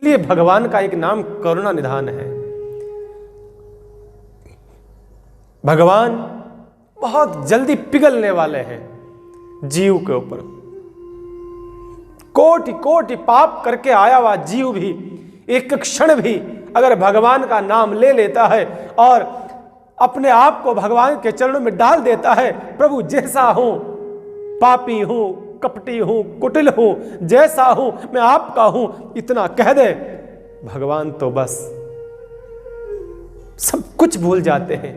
इसलिए भगवान का एक नाम करुणा निधान है। भगवान बहुत जल्दी पिघलने वाले हैं जीव के ऊपर। कोटि कोटि पाप करके आया हुआ जीव भी एक क्षण भी अगर भगवान का नाम ले लेता है और अपने आप को भगवान के चरणों में डाल देता है, प्रभु जैसा हूं, पापी हूं, कपटी हूं, कुटिल हूं, जैसा हूं मैं आपका हूं, इतना कह दे, भगवान तो बस सब कुछ भूल जाते हैं।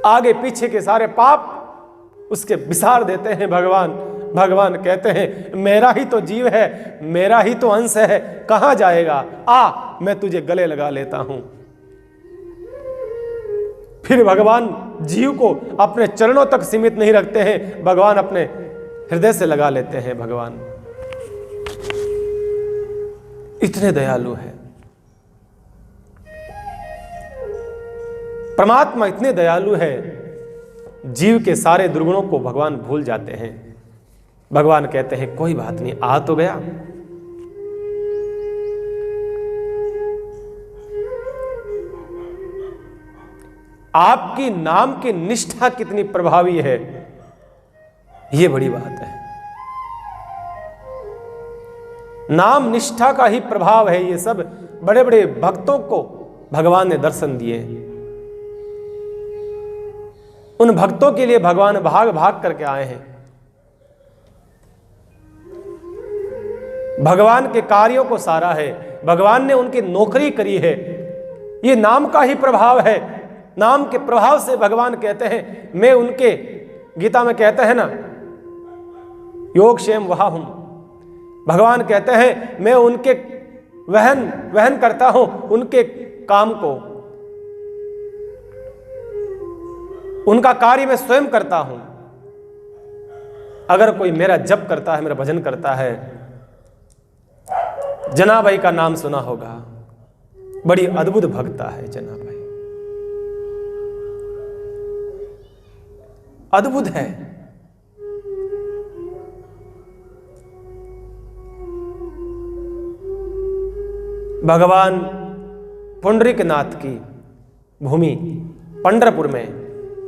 आगे पीछे के सारे पाप उसके विसार देते हैं भगवान। भगवान कहते हैं मेरा ही तो जीव है, मेरा ही तो अंश है, कहां जाएगा, आ मैं तुझे गले लगा लेता हूं। फिर भगवान जीव को अपने चरणों तक सीमित नहीं रखते हैं, भगवान अपने हृदय से लगा लेते हैं। भगवान इतने दयालु है, परमात्मा इतने दयालु है, जीव के सारे दुर्गुणों को भगवान भूल जाते हैं। भगवान कहते हैं कोई बात नहीं, आ तो गया। आपकी नाम की निष्ठा कितनी प्रभावी है, यह बड़ी बात है। नाम निष्ठा का ही प्रभाव है। ये सब बड़े बड़े भक्तों को भगवान ने दर्शन दिए। उन भक्तों के लिए भगवान भाग भाग करके आए हैं। भगवान के कार्यों को सारा है, भगवान ने उनकी नौकरी करी है। ये नाम का ही प्रभाव है। नाम के प्रभाव से भगवान कहते हैं, मैं उनके, गीता में कहते हैं ना, योग क्षेम वहा हूं। भगवान कहते हैं मैं उनके वहन करता हूं, उनके काम को, उनका कार्य मैं स्वयं करता हूं। अगर कोई मेरा जप करता है, मेरा भजन करता है, जनाबाई का नाम सुना होगा, बड़ी अद्भुत भक्ता है जनाबाई, अद्भुत है। भगवान पुंडरीकनाथ की भूमि पंढरपुर में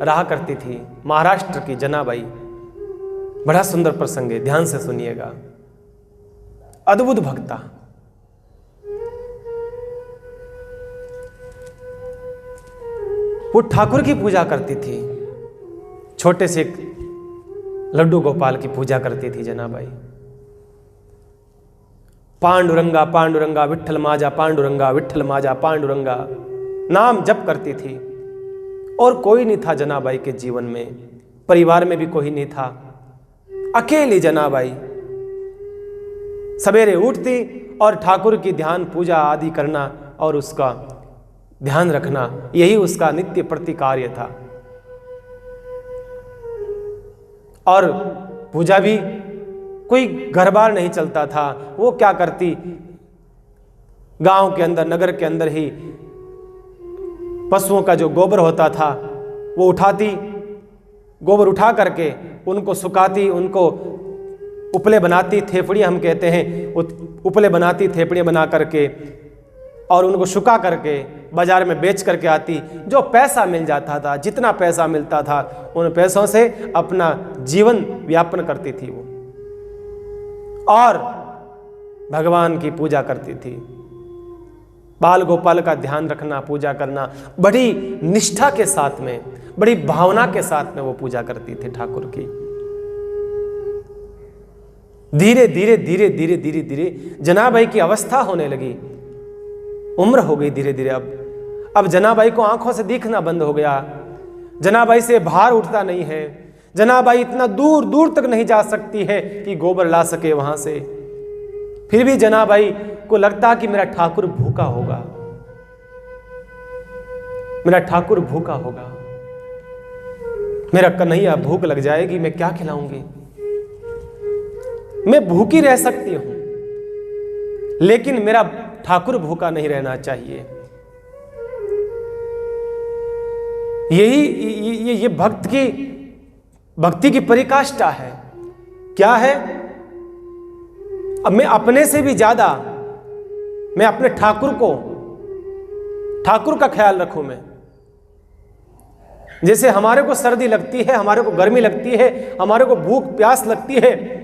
रहा करती थी महाराष्ट्र की जनाबाई। बड़ा सुंदर प्रसंग है, ध्यान से सुनिएगा। अद्भुत भक्ता, वो ठाकुर की पूजा करती थी, छोटे से लड्डू गोपाल की पूजा करती थी जनाबाई। पांडुरंगा पांडुरंगा विठ्ठल माजा, पांडुरंगा विठ्ठल माजा, पांडुरंगा नाम जप करती थी। और कोई नहीं था जनाबाई के जीवन में, परिवार में भी कोई नहीं था, अकेली जनाबाई सवेरे उठती और ठाकुर की ध्यान पूजा आदि करना और उसका ध्यान रखना, यही उसका नित्य प्रति कार्य था। और पूजा भी कोई घर बार नहीं चलता था। वो क्या करती, गांव के अंदर, नगर के अंदर ही पशुओं का जो गोबर होता था वो उठाती, गोबर उठा करके उनको सुखाती, उनको उपले बनाती, थेपड़ियाँ हम कहते हैं, उपले बनाती, थेपड़ियाँ बना करके और उनको सुखा करके बाजार में बेच करके आती। जो पैसा मिल जाता था, जितना पैसा मिलता था, उन पैसों से अपना जीवन व्यापन करती थी वो, और भगवान की पूजा करती थी। बाल गोपाल का ध्यान रखना, पूजा करना, बड़ी निष्ठा के साथ में, बड़ी भावना के साथ में वो पूजा करती थी ठाकुर की। धीरे धीरे धीरे धीरे धीरे धीरे जनाबाई की अवस्था होने लगी, उम्र हो गई धीरे धीरे। अब जनाबाई को आंखों से दिखना बंद हो गया, जनाबाई से भार उठता नहीं है, जनाबाई इतना दूर दूर तक नहीं जा सकती है कि गोबर ला सके वहां से। फिर भी जनाबाई को लगता कि मेरा ठाकुर भूखा होगा, मेरा ठाकुर भूखा होगा, मेरा कन्हैया भूख लग जाएगी, मैं क्या खिलाऊंगी। मैं भूखी रह सकती हूं, लेकिन मेरा ठाकुर भूखा नहीं रहना चाहिए। यही ये भक्ति की परिकाष्ठा है। क्या है? अब मैं अपने से भी ज्यादा मैं अपने ठाकुर का ख्याल रखूं मैं। जैसे हमारे को सर्दी लगती है, हमारे को गर्मी लगती है, हमारे को भूख प्यास लगती है,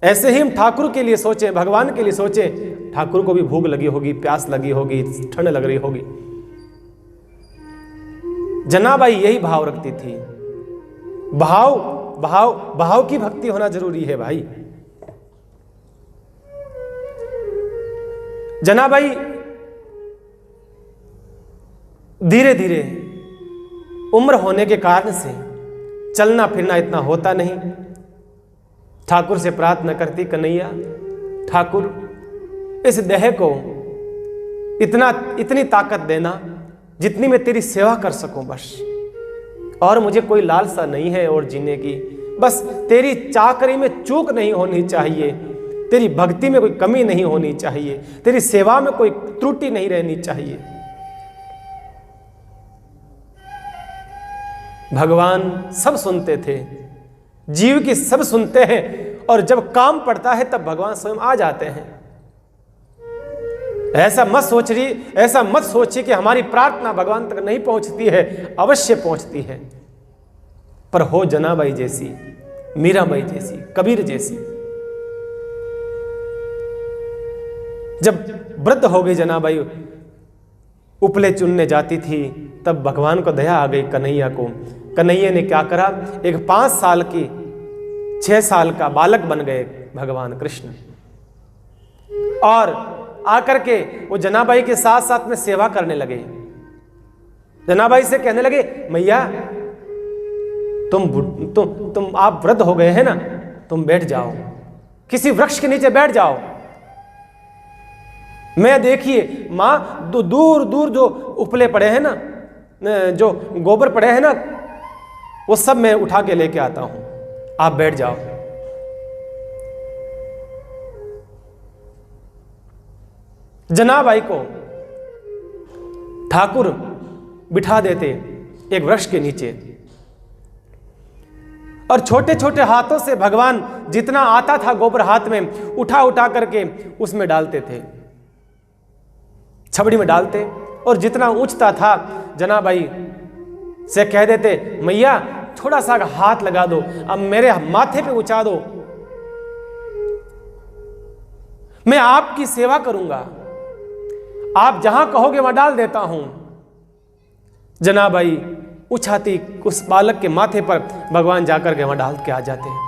ऐसे ही हम ठाकुर के लिए सोचें, भगवान के लिए सोचें। ठाकुर को भी भूख लगी होगी, प्यास लगी होगी, ठंड लग रही होगी। जनाबाई यही भाव रखती थी। भाव की भक्ति होना जरूरी है भाई। जनाबाई धीरे धीरे उम्र होने के कारण से चलना फिरना इतना होता नहीं। ठाकुर से प्रार्थना करती, कन्हैया ठाकुर इस देह को इतनी ताकत देना जितनी मैं तेरी सेवा कर सकूं बस, और मुझे कोई लालसा नहीं है और जीने की। बस तेरी चाकरी में चूक नहीं होनी चाहिए, तेरी भक्ति में कोई कमी नहीं होनी चाहिए, तेरी सेवा में कोई त्रुटि नहीं रहनी चाहिए। भगवान सब सुनते थे, जीव की सब सुनते हैं, और जब काम पड़ता है तब भगवान स्वयं आ जाते हैं। ऐसा मत सोचिए कि हमारी प्रार्थना भगवान तक नहीं पहुंचती है, अवश्य पहुंचती है। पर हो जनाबाई जैसी, मीराबाई जैसी, कबीर जैसी। जब वृद्ध हो गई जनाबाई, उपले चुनने जाती थी, तब भगवान को दया आ गई कन्हैया को। कन्हैया ने क्या करा, एक 5 साल की 6 साल का बालक बन गए भगवान कृष्ण, और आकर के वो जनाबाई के साथ साथ में सेवा करने लगे। जनाबाई से कहने लगे, मैया तुम आप वृद्ध हो गए हैं ना, तुम बैठ जाओ, किसी वृक्ष के नीचे बैठ जाओ। मैं देखिए माँ, दूर दूर जो उपले पड़े हैं ना, जो गोबर पड़े हैं ना, वो सब मैं उठा के लेके आता हूं, आप बैठ जाओ। जनाबाई को ठाकुर बिठा देते एक वृक्ष के नीचे, और छोटे छोटे हाथों से भगवान जितना आता था गोबर हाथ में उठा उठा करके उसमें डालते थे, छबड़ी में डालते, और जितना ऊंचता था जनाबाई से कह देते, मैया थोड़ा सा हाथ लगा दो, अब मेरे माथे पे ऊंचा दो, मैं आपकी सेवा करूंगा, आप जहां कहोगे वहां डाल देता हूं। जनाबाई उछाती उस बालक के माथे पर, भगवान जाकर के वहां डाल के आ जाते हैं।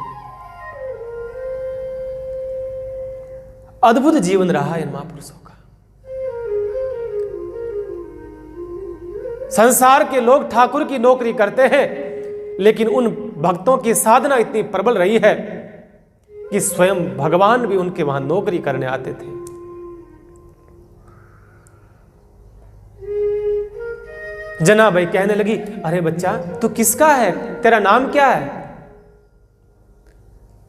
अद्भुत जीवन रहा इन महापुरुषों का। संसार के लोग ठाकुर की नौकरी करते हैं, लेकिन उन भक्तों की साधना इतनी प्रबल रही है कि स्वयं भगवान भी उनके वहां नौकरी करने आते थे। जनाबाई कहने लगी, अरे बच्चा तू किसका है, तेरा नाम क्या है?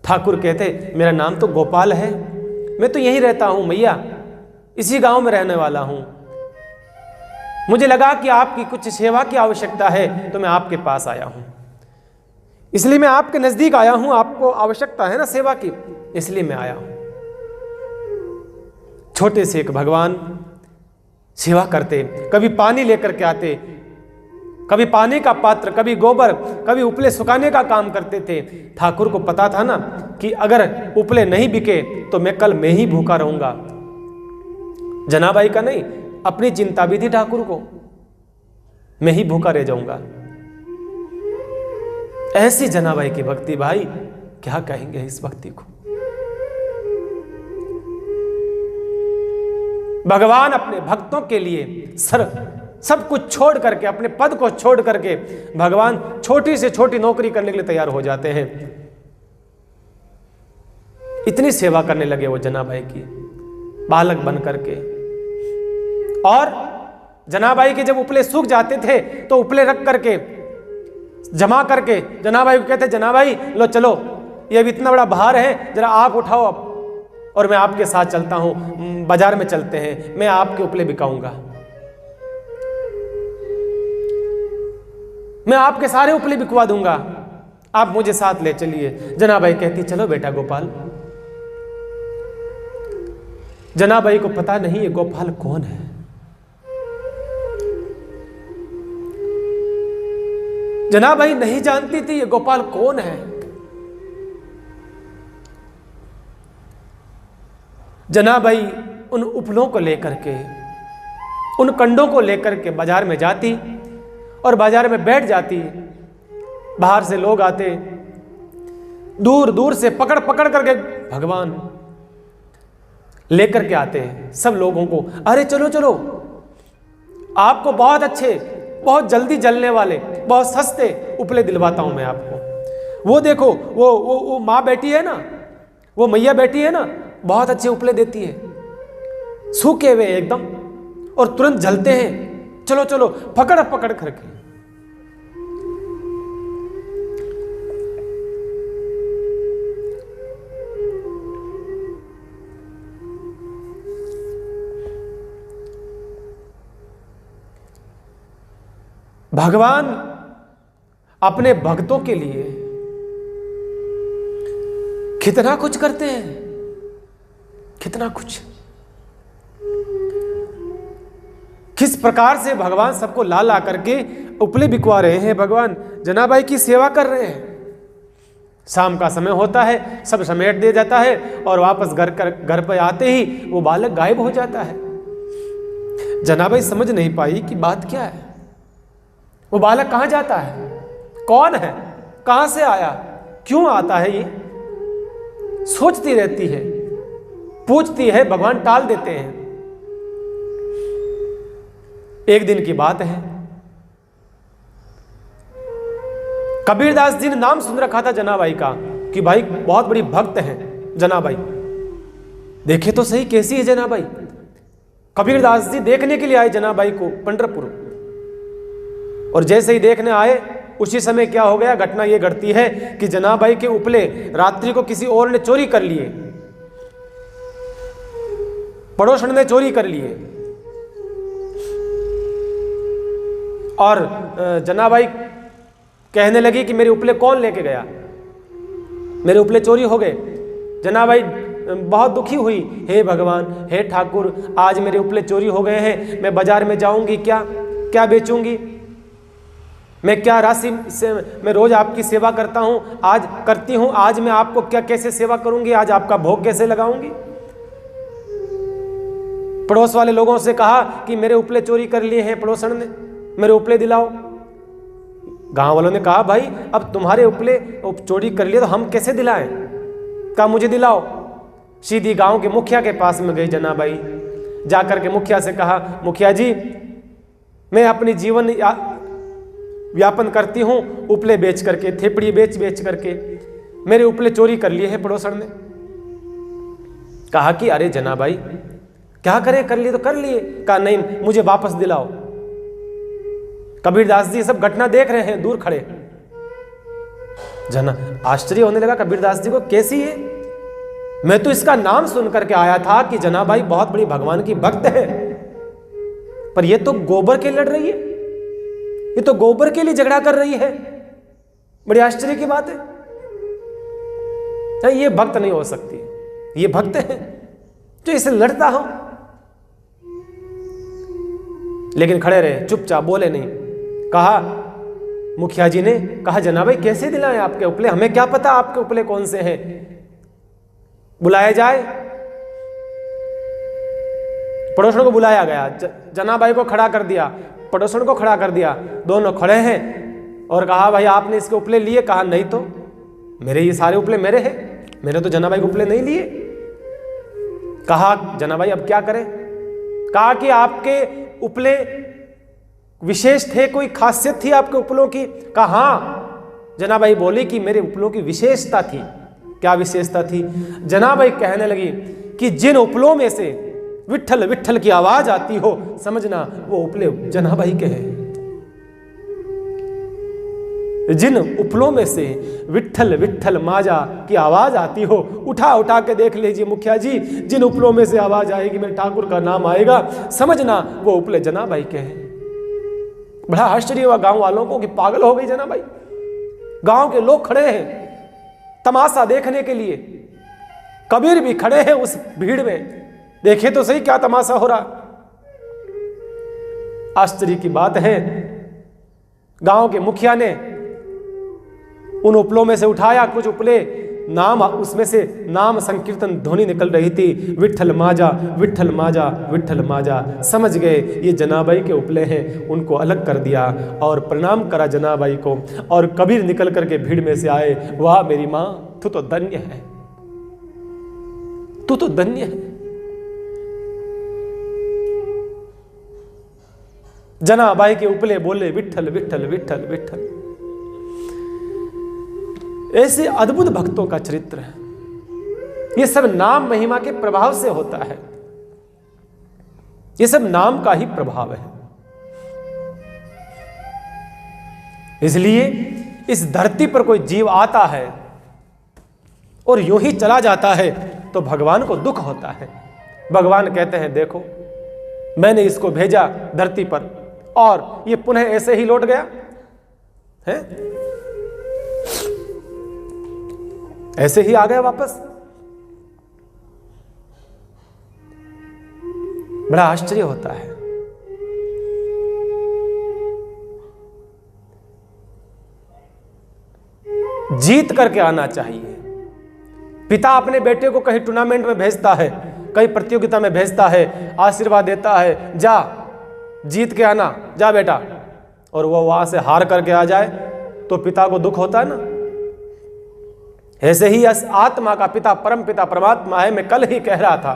ठाकुर कहते, मेरा नाम तो गोपाल है, मैं तो यहीं रहता हूं मैया, इसी गांव में रहने वाला हूं। मुझे लगा कि आपकी कुछ सेवा की आवश्यकता है, तो मैं आपके पास आया हूं, इसलिए मैं आपके नजदीक आया हूं। आपको आवश्यकता है ना सेवा की, इसलिए मैं आया हूं। छोटे से एक भगवान सेवा करते, कभी पानी लेकर के आते, कभी पानी का पात्र, कभी गोबर, कभी उपले सुखाने का काम करते थे। ठाकुर को पता था ना कि अगर उपले नहीं बिके तो मैं कल में ही भूखा रहूंगा। जनाबाई का नहीं, अपनी चिंता भी थी ठाकुर को, मैं ही भूखा रह जाऊंगा। ऐसी जनाबाई की भक्ति, भाई क्या कहेंगे इस भक्ति को। भगवान अपने भक्तों के लिए सब कुछ छोड़ करके, अपने पद को छोड़ करके भगवान छोटी से छोटी नौकरी करने के लिए तैयार हो जाते हैं। इतनी सेवा करने लगे वो जनाबाई की, बालक बन करके। और जनाबाई के जब उपले सूख जाते थे तो उपले रख करके, जमा करके जनाबाई को कहते, जनाबाई लो चलो, ये अभी इतना बड़ा भार है, जरा आप उठाओ अब, और मैं आपके साथ चलता हूं, बाजार में चलते हैं, मैं आपके उपले बिकाऊंगा, मैं आपके सारे उपले बिकवा दूंगा, आप मुझे साथ ले चलिए। जनाबाई कहती, चलो बेटा गोपाल। जनाबाई को पता नहीं ये गोपाल कौन है। जनाबाई नहीं जानती थी ये गोपाल कौन है। जनाबाई उन उपलों को लेकर के, उन कंडों को लेकर के बाजार में जाती और बाजार में बैठ जाती। बाहर से लोग आते, दूर दूर से पकड़ पकड़ करके भगवान लेकर के आते हैं सब लोगों को। अरे चलो चलो, आपको बहुत अच्छे, बहुत जल्दी जलने वाले, बहुत सस्ते उपले दिलवाता हूं मैं आपको। वो देखो, वो माँ बैठी है ना, वो मैया बैठी है ना, बहुत अच्छे उपले देती है, सूखे हुए एकदम और तुरंत जलते हैं। चलो चलो, पकड़ पकड़ करके। भगवान अपने भक्तों के लिए कितना कुछ करते हैं, कितना कुछ। किस प्रकार से भगवान सबको ला ला करके उपले बिकवा रहे हैं। भगवान जनाबाई की सेवा कर रहे हैं। शाम का समय होता है, सब समेट दे जाता है और वापस घर पर आते ही वो बालक गायब हो जाता है। जनाबाई समझ नहीं पाई कि बात क्या है, वो बालक कहां जाता है, कौन है, कहां से आया, क्यों आता है। ये सोचती रहती है, पूछती है, भगवान टाल देते हैं। एक दिन की बात है, कबीरदास जी ने नाम सुन रखा था जनाबाई का कि भाई बहुत बड़ी भक्त है जनाबाई। देखे तो सही कैसी है जनाबाई। कबीरदास जी देखने के लिए आए जनाबाई को पंढरपुर, और जैसे ही देखने आए उसी समय क्या हो गया, घटना ये घटती है कि जनाबाई के उपले रात्रि को किसी और ने चोरी कर लिए, पड़ोसन ने चोरी कर लिए। और जनाबाई कहने लगी कि मेरे उपले कौन लेके गया, मेरे उपले चोरी हो गए। जनाबाई बहुत दुखी हुई, हे भगवान, हे ठाकुर, आज मेरे उपले चोरी हो गए हैं, मैं बाजार में जाऊंगी क्या, क्या बेचूंगी, मैं क्या राशि से, मैं रोज आपकी सेवा करता हूं, आज करती हूं, आज मैं आपको क्या कैसे सेवा करूंगी, आज आपका भोग कैसे लगाऊंगी। पड़ोस वाले लोगों से कहा कि मेरे उपले चोरी कर लिए हैं पड़ोसन ने, मेरे उपले दिलाओ। गांव वालों ने कहा भाई अब तुम्हारे उपले चोरी कर लिए तो हम कैसे दिलाएं, कहा मुझे दिलाओ। सीधी गांव के मुखिया के पास में गई जनाबाई, जाकर के मुखिया से कहा, मुखिया जी मैं अपनी जीवन व्यापन करती हूं उपले बेच करके, थेपड़ी बेच बेच करके, मेरे उपले चोरी कर लिए हैं पड़ोसन ने। कहा कि अरे जनाबाई क्या करें, कर लिए तो कर लिए। कहा नहीं, मुझे वापस दिलाओ। कबीरदास जी सब घटना देख रहे हैं दूर खड़े। जना आश्चर्य होने लगा कबीरदास जी को, कैसी है, मैं तो इसका नाम सुन करके आया था कि जनाबाई बहुत बड़ी भगवान की भक्त है, पर ये तो गोबर के लड़ रही है, ये तो गोबर के लिए झगड़ा कर रही है। बड़ी आश्चर्य की बात है। ये भक्त नहीं हो सकती, ये भक्त है जो इसे लड़ता हो। लेकिन खड़े रहे, चुपचाप बोले नहीं। कहा मुखिया जी ने, कहा जनाबाई कैसे दिलाएं आपके उपले, हमें क्या पता आपके उपले कौन से हैं, बुलाया जाए। पड़ोसन को बुलाया गया, जनाबाई को खड़ा कर दिया, पड़ोसन को खड़ा कर दिया, दोनों खड़े हैं। और कहा भाई आपने इसके उपले लिए, कहा नहीं तो मेरे ये सारे उपले मेरे हैं, मैंने तो जनाबाई के उपले नहीं लिए। कहा जनाबाई अब क्या करें। कहा कि आपके उपले विशेष थे, कोई खासियत थी आपके उपलों की। कहा हाँ। जनाबाई बोली कि मेरे उपलों की विशेषता थी। क्या विशेषता थी। जनाबाई कहने लगी कि जिन उपलों में से विट्ठल विट्ठल की आवाज आती हो, समझना वो उपले जनाबाई के हैं। जिन उपलों में से विट्ठल विट्ठल माजा की आवाज आती हो, उठा उठा के देख लीजिए मुखिया जी, जिन उपलों में से आवाज आएगी, मेरे ठाकुर का नाम आएगा, समझना वो उपले जनाबाई के हैं। बड़ा आश्चर्य हुआ गांव वालों को कि पागल हो गई जनाबाई। गांव के लोग खड़े हैं तमाशा देखने के लिए, कबीर भी खड़े हैं उस भीड़ में, देखे तो सही क्या तमाशा हो रहा। आश्चर्य की बात है, गांव के मुखिया ने उन उपलों में से उठाया कुछ उपले, नाम उसमें से नाम संकीर्तन ध्वनि निकल रही थी, विठ्ठल माजा विठ्ठल माजा विठ्ठल माजा। समझ गए ये जनाबाई के उपले हैं, उनको अलग कर दिया और प्रणाम करा जनाबाई को। और कबीर निकल करके भीड़ में से आए, वाह मेरी माँ, तू तो धन्य है, तू तो धन्य है। जनाबाई के उपले बोले विठ्ठल विठ्ठल विठ्ठल विठ्ठल। ऐसे अद्भुत भक्तों का चरित्र है। ये सब नाम महिमा के प्रभाव से होता है, ये सब नाम का ही प्रभाव है। इसलिए इस धरती पर कोई जीव आता है और यूं ही चला जाता है तो भगवान को दुख होता है। भगवान कहते हैं देखो मैंने इसको भेजा धरती पर और ये पुनः ऐसे ही लौट गया है, ऐसे ही आ गया वापस। बड़ा आश्चर्य होता है। जीत करके आना चाहिए। पिता अपने बेटे को कहीं टूर्नामेंट में भेजता है, कहीं प्रतियोगिता में भेजता है, आशीर्वाद देता है, जा जीत के आना, जा बेटा, और वो वहां से हार करके आ जाए तो पिता को दुख होता है ना। ऐसे ही इस आत्मा का पिता परम पिता परमात्मा है। मैं कल ही कह रहा था,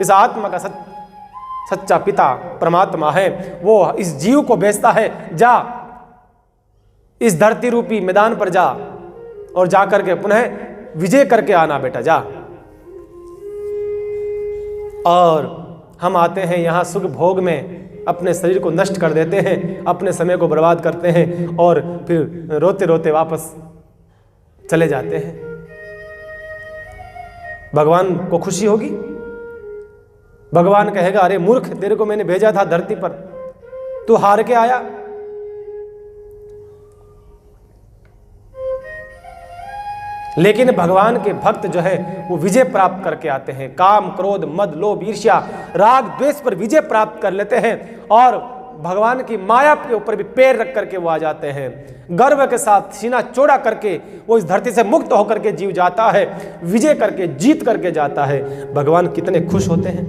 इस आत्मा का सच्चा पिता परमात्मा है। वो इस जीव को भेजता है, जा इस धरती रूपी मैदान पर जा और जा करके पुनः विजय करके आना बेटा, जा। और हम आते हैं यहाँ सुख भोग में, अपने शरीर को नष्ट कर देते हैं, अपने समय को बर्बाद करते हैं और फिर रोते रोते वापस चले जाते हैं। भगवान को खुशी होगी? भगवान कहेगा अरे मूर्ख, तेरे को मैंने भेजा था धरती पर, तू हार के आया। लेकिन भगवान के भक्त जो है वो विजय प्राप्त करके आते हैं। काम क्रोध मद लोभ ईर्ष्या राग द्वेष पर विजय प्राप्त कर लेते हैं और भगवान की माया के ऊपर भी पैर रख करके वो आ जाते हैं। गर्व के साथ सीना चौड़ा करके वो इस धरती से मुक्त होकर के जीव जाता है, विजय करके जीत करके जाता है। भगवान कितने खुश होते हैं,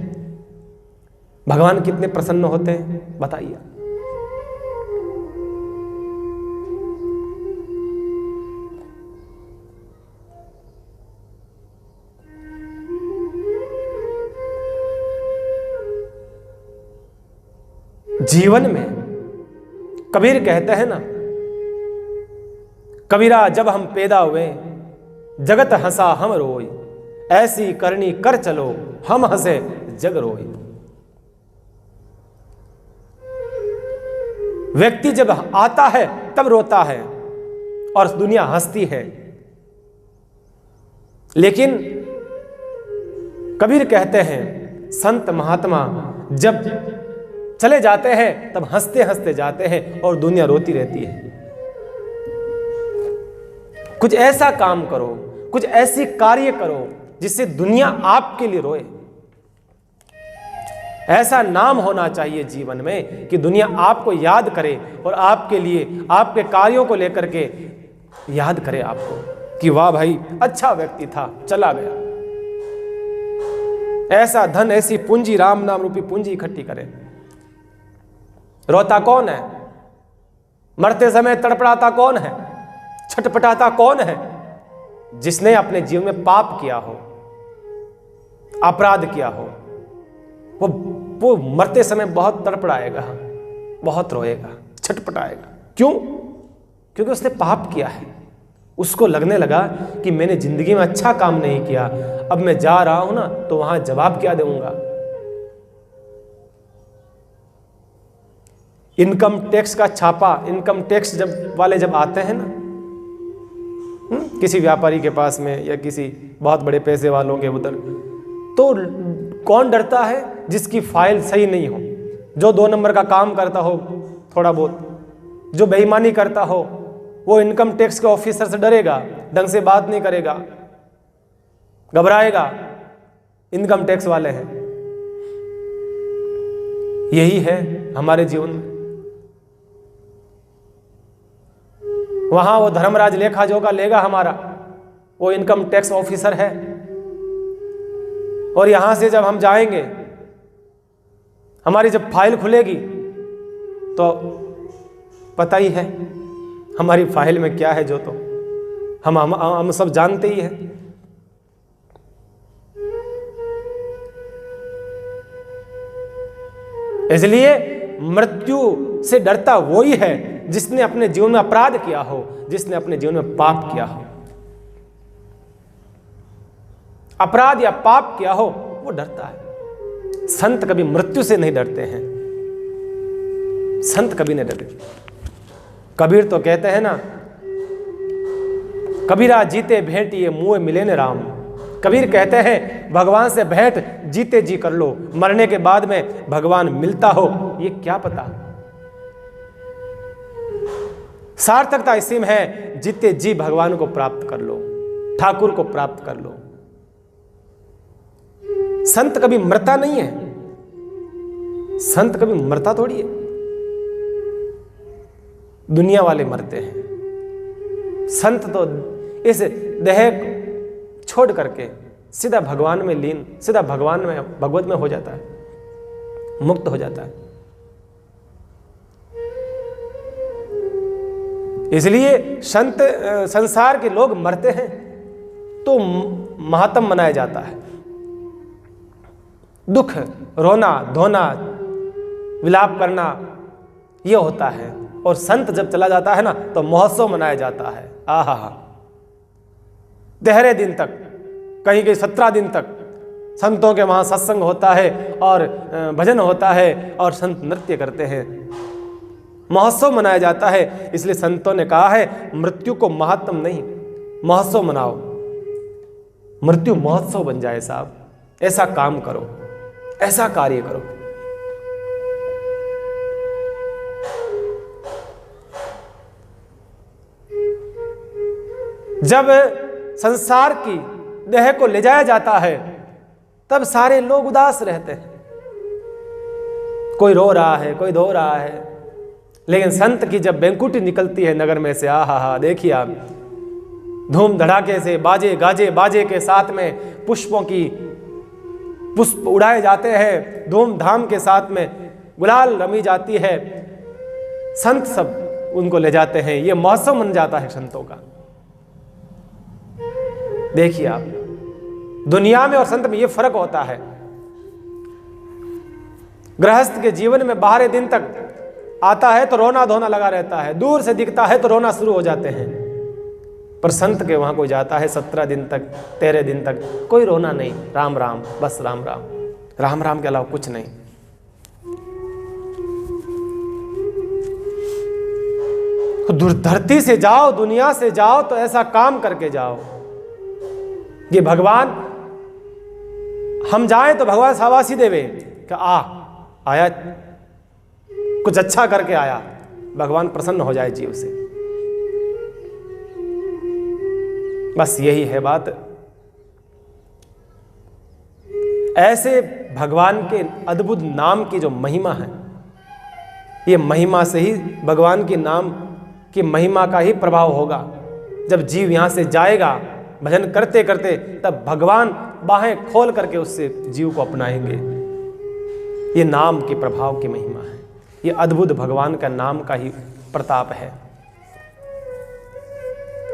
भगवान कितने प्रसन्न होते हैं, बताइए। जीवन में कबीर कहते हैं ना, कबीरा जब हम पैदा हुए जगत हंसा हम रोई, ऐसी करनी कर चलो हम हंसे जग रोई। व्यक्ति जब आता है तब रोता है और दुनिया हंसती है। लेकिन कबीर कहते हैं संत महात्मा जब चले जाते हैं तब हंसते हंसते जाते हैं और दुनिया रोती रहती है। कुछ ऐसा काम करो, कुछ ऐसी कार्य करो जिससे दुनिया आपके लिए रोए। ऐसा नाम होना चाहिए जीवन में कि दुनिया आपको याद करे और आपके लिए आपके कार्यों को लेकर के याद करे आपको कि वाह भाई अच्छा व्यक्ति था, चला गया। ऐसा धन, ऐसी पूंजी, राम नाम रूपी पूंजी इकट्ठी करे। रोता कौन है? मरते समय तड़पड़ाता कौन है? छटपटाता कौन है? जिसने अपने जीवन में पाप किया हो, अपराध किया हो, वो मरते समय बहुत तड़पड़ाएगा, बहुत रोएगा, छटपटाएगा। क्यों? क्योंकि उसने पाप किया है। उसको लगने लगा कि मैंने जिंदगी में अच्छा काम नहीं किया, अब मैं जा रहा हूं ना तो वहां जवाब क्या दूंगा। इनकम टैक्स का छापा, इनकम टैक्स जब आते हैं ना किसी व्यापारी के पास में या किसी बहुत बड़े पैसे वालों के उधर, तो कौन डरता है? जिसकी फाइल सही नहीं हो, जो 2 नंबर का काम करता हो थोड़ा बहुत, जो बेईमानी करता हो, वो इनकम टैक्स के ऑफिसर से डरेगा, ढंग से बात नहीं करेगा, घबराएगा। इनकम टैक्स वाले हैं, यही है हमारे जीवन में। वहां वो धर्मराज लेखा जोखा लेगा हमारा, वो इनकम टैक्स ऑफिसर है, और यहां से जब हम जाएंगे, हमारी जब फाइल खुलेगी तो पता ही है हमारी फाइल में क्या है, जो तो हम सब जानते ही हैं। इसलिए मृत्यु से डरता वही है जिसने अपने जीवन में अपराध किया हो, जिसने अपने जीवन में पाप किया हो, अपराध या पाप किया हो, वो डरता है। संत कभी मृत्यु से नहीं डरते हैं, संत कभी नहीं डरते। कबीर तो कहते हैं ना, कबीरा जीते भेंट ये मुँह मिले न राम। कबीर कहते हैं भगवान से भेंट जीते जी कर लो, मरने के बाद में भगवान मिलता हो ये क्या पता। सार्थकता इसी में है, जीते जी भगवान को प्राप्त कर लो, ठाकुर को प्राप्त कर लो। संत कभी मरता नहीं है, संत कभी मरता थोड़ी है, दुनिया वाले मरते हैं। संत तो इस देह छोड़ करके सीधा भगवान में लीन, सीधा भगवान में, भगवत में हो जाता है, मुक्त हो जाता है। इसलिए संत, संसार के लोग मरते हैं तो महात्म मनाया जाता है। दुख, रोना धोना, विलाप करना ये होता है। और संत जब चला जाता है ना तो महोत्सव मनाया जाता है। आहा हा, गहरे दिन तक, कहीं कहीं 17 दिन तक संतों के वहां सत्संग होता है और भजन होता है और संत नृत्य करते हैं, महोत्सव मनाया जाता है। इसलिए संतों ने कहा है मृत्यु को महात्म नहीं, महोत्सव मनाओ, मृत्यु महोत्सव बन जाए साहब। ऐसा काम करो, ऐसा कार्य करो। जब संसार की देह को ले जाया जाता है तब सारे लोग उदास रहते हैं, कोई रो रहा है, कोई धो रहा है। लेकिन संत की जब बैंकुटी निकलती है नगर में से, आहा देखिए आप, धूम धड़ाके से, बाजे गाजे बाजे के साथ में पुष्प उड़ाए जाते हैं, धूमधाम के साथ में गुलाल रमी जाती है, संत सब उनको ले जाते हैं। ये मौसम बन जाता है संतों का। देखिए आप, दुनिया में और संत में ये फर्क होता है। गृहस्थ के जीवन में बाहर दिन तक आता है तो रोना धोना लगा रहता है, दूर से दिखता है तो रोना शुरू हो जाते हैं। पर संत के वहां कोई जाता है 17 दिन तक, 13 दिन तक कोई रोना नहीं, राम राम, बस राम राम, राम राम के अलावा कुछ नहीं। धरती से जाओ, दुनिया से जाओ तो ऐसा काम करके जाओ कि भगवान, हम जाएं तो भगवान शाबाशी देवे कि आया, कुछ अच्छा करके आया, भगवान प्रसन्न हो जाए जीव से। बस यही है बात। ऐसे भगवान के अद्भुत नाम की जो महिमा है, ये महिमा से ही, भगवान के नाम की महिमा का ही प्रभाव होगा। जब जीव यहां से जाएगा भजन करते करते, तब भगवान बाहें खोल करके उससे जीव को अपनाएंगे। ये नाम के प्रभाव की महिमा है, ये अद्भुत भगवान का नाम का ही प्रताप है।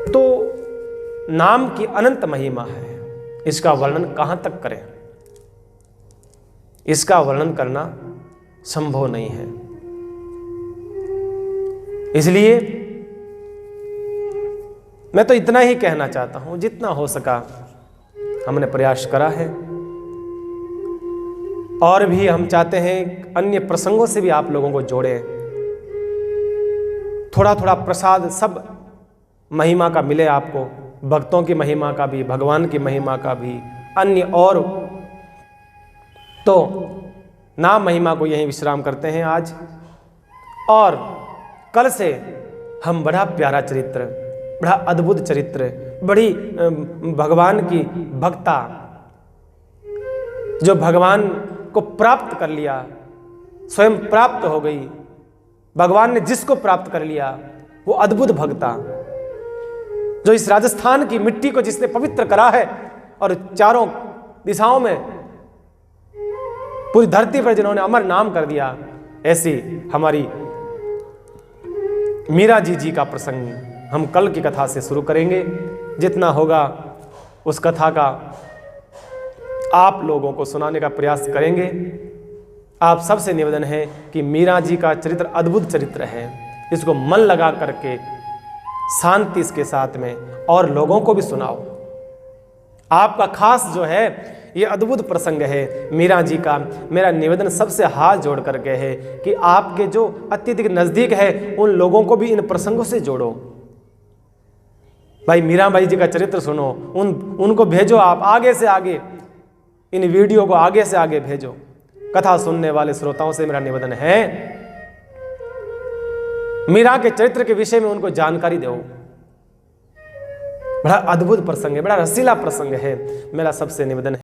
तो नाम की अनंत महिमा है, इसका वर्णन कहां तक करें, इसका वर्णन करना संभव नहीं है। इसलिए मैं तो इतना ही कहना चाहता हूं, जितना हो सका हमने प्रयास करा है। और भी हम चाहते हैं अन्य प्रसंगों से भी आप लोगों को जोड़ें, थोड़ा थोड़ा प्रसाद सब महिमा का मिले आपको, भक्तों की महिमा का भी, भगवान की महिमा का भी, अन्य और। तो नाम महिमा को यहीं विश्राम करते हैं आज। और कल से हम बड़ा प्यारा चरित्र, बड़ा अद्भुत चरित्र, बड़ी भगवान की भक्ता, जो भगवान को प्राप्त कर लिया, स्वयं प्राप्त हो गई। भगवान ने जिसको प्राप्त कर लिया वो अद्भुत भक्ता, जो इस राजस्थान की मिट्टी को जिसने पवित्र करा है और चारों दिशाओं में पूरी धरती पर जिन्होंने अमर नाम कर दिया, ऐसी हमारी मीरा जी का प्रसंग हम कल की कथा से शुरू करेंगे। जितना होगा उस कथा का आप लोगों को सुनाने का प्रयास करेंगे। आप सबसे निवेदन है कि मीरा जी का चरित्र अद्भुत चरित्र है, इसको मन लगा करके शांति के साथ में और लोगों को भी सुनाओ। आपका खास जो है ये अद्भुत प्रसंग है मीरा जी का। मेरा निवेदन सबसे हाथ जोड़ करके है कि आपके जो अत्यधिक नजदीक है उन लोगों को भी इन प्रसंगों से जोड़ो। भाई मीराबाई जी का चरित्र सुनो, उनको भेजो, आप आगे से आगे इन वीडियो को आगे से आगे भेजो। कथा सुनने वाले श्रोताओं से मेरा निवेदन है मीरा के चरित्र के विषय में उनको जानकारी दो। बड़ा अद्भुत प्रसंग है, बड़ा रसीला प्रसंग है, मेरा सबसे निवेदन है।